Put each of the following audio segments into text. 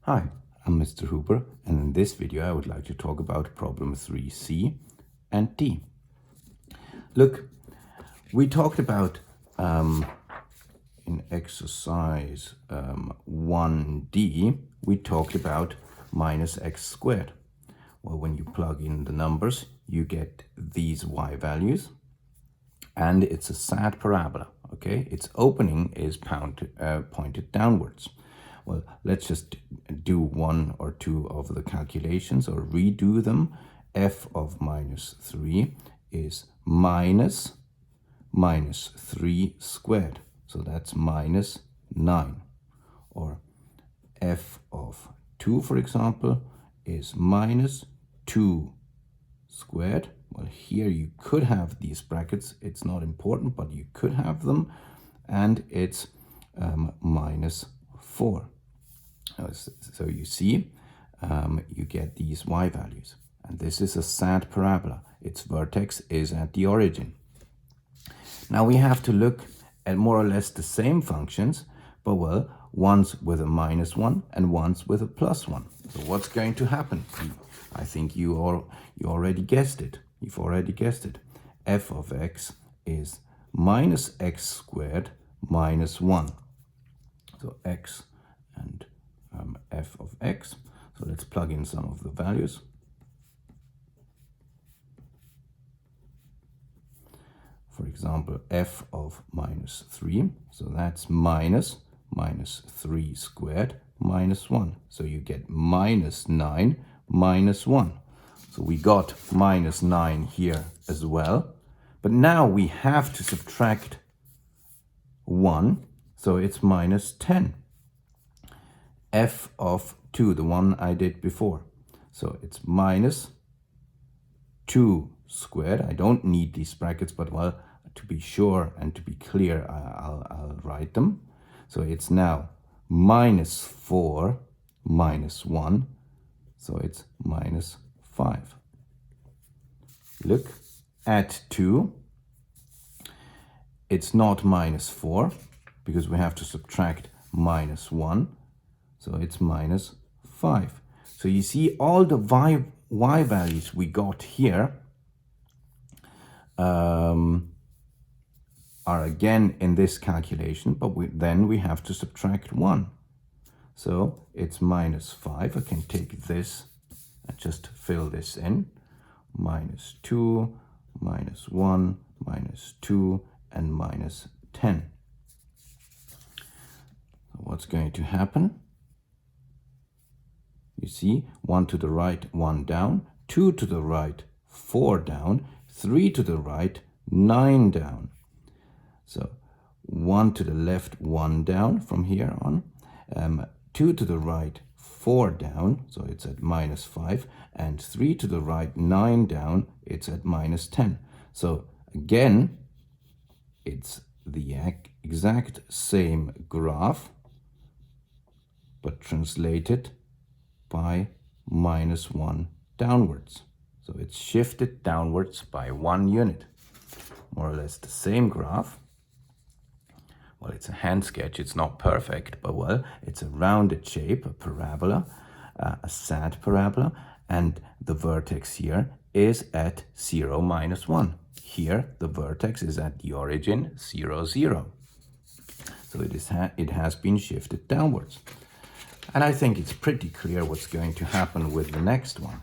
Hi, I'm Mr. Hooper, and in this video I would like to talk about problem 3C and D. Look, we talked about in exercise 1D, we talked about minus x squared. Well, when you plug in the numbers, you get these y values, and it's a sad parabola, okay? Its opening is pointed downwards. Well, let's just do one or two of the calculations or redo them. F of minus 3 is minus 3 squared. So that's minus 9. Or f of 2, for example, is minus 2 squared. Well, here you could have these brackets. It's not important, but you could have them. And it's minus 4. So you see, you get these y values. And this is a sad parabola. Its vertex is at the origin. Now we have to look at more or less the same functions, but well, one's with a minus 1 and one's with a plus 1. So what's going to happen? I think you already guessed it. You've already guessed it. F of x is minus x squared minus 1. So x and f of x. So let's plug in some of the values. For example, f of minus 3. So that's minus 3 squared minus 1. So you get minus 9 minus 1. So we got minus 9 here as well. But now we have to subtract 1. So it's minus 10. F of 2, the one I did before. So it's minus 2 squared. I don't need these brackets, but well, to be sure and to be clear, I'll write them. So it's now minus 4 minus 1. So it's minus 5. Look, at 2, it's not minus 4 because we have to subtract minus 1. So it's minus 5. So you see all the y values we got here are again in this calculation, but then we have to subtract 1. So it's minus 5. I can take this and just fill this in. Minus 2, minus 1, minus 2, and minus 10. So what's going to happen? You see, 1 to the right, 1 down, 2 to the right, 4 down, 3 to the right, 9 down. So 1 to the left, 1 down from here on, 2 to the right, 4 down, so it's at minus 5, and 3 to the right, 9 down, it's at minus 10. So again, it's the exact same graph, but translated by minus 1 downwards. So it's shifted downwards by 1 unit. More or less the same graph. Well, it's a hand sketch, it's not perfect, but well, it's a rounded shape, a parabola, a sad parabola, and the vertex here is at 0, minus 1. Here, the vertex is at the origin, 0, 0. So it has been shifted downwards. And I think it's pretty clear what's going to happen with the next one.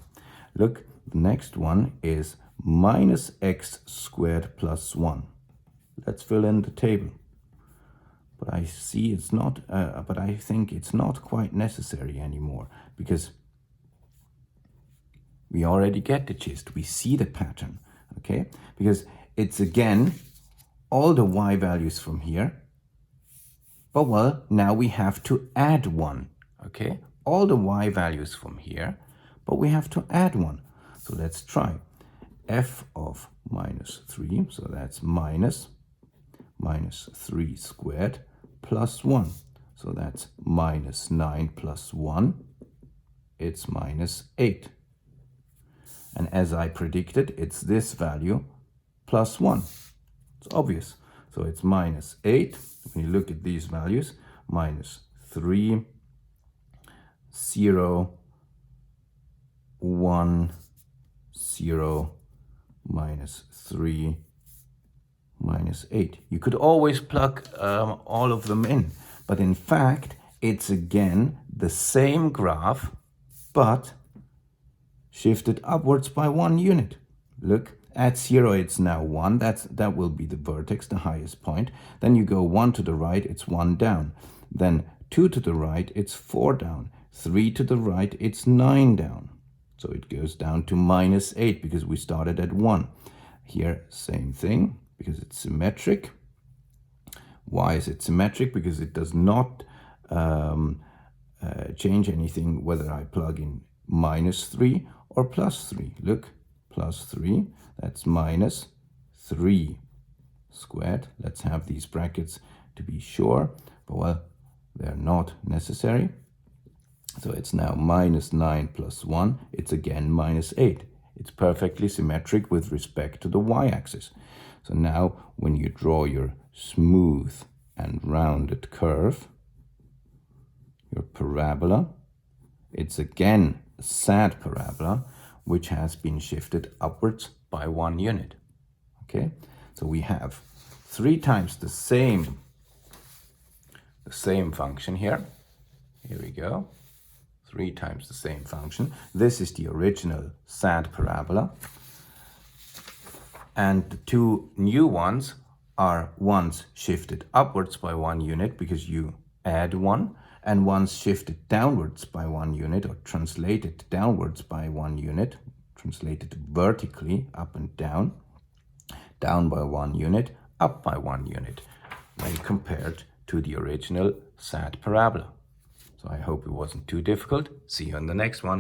Look, the next one is minus x squared plus 1. Let's fill in the table. But I see it's not, but I think it's not quite necessary anymore because we already get the gist. We see the pattern, okay? Because it's again all the y values from here. But well, now we have to add 1, okay? All the y values from here, but we have to add 1. So let's try. F of minus 3, so that's minus 3 squared plus 1. So that's minus 9 plus 1. It's minus 8. And as I predicted, it's this value plus 1. It's obvious. So it's minus 8. When you look at these values, minus 3 0, 1, 0, minus 3, minus 8. You could always plug all of them in, but in fact, it's again the same graph, but shifted upwards by 1 unit. Look, at 0 it's now 1, that will be the vertex, the highest point. Then you go 1 to the right, it's 1 down. Then 2 to the right, it's 4 down. 3 to the right, it's 9 down. So it goes down to minus 8 because we started at 1. Here, same thing, because it's symmetric. Why is it symmetric? Because it does not change anything whether I plug in minus 3 or plus 3. Look, plus 3, that's minus 3 squared. Let's have these brackets to be sure, but well, they're not necessary. So it's now minus 9 plus 1. It's again minus 8. It's perfectly symmetric with respect to the y-axis. So now when you draw your smooth and rounded curve, your parabola, it's again a sad parabola, which has been shifted upwards by 1 unit. Okay, so we have 3 times the same function here. Here we go. 3 times the same function. This is the original sad parabola. And the 2 new ones are ones shifted upwards by 1 unit because you add 1, and ones shifted downwards by 1 unit, or translated downwards by 1 unit, translated vertically up and down by 1 unit, up by 1 unit, when compared to the original sad parabola. So I hope it wasn't too difficult. See you on the next one.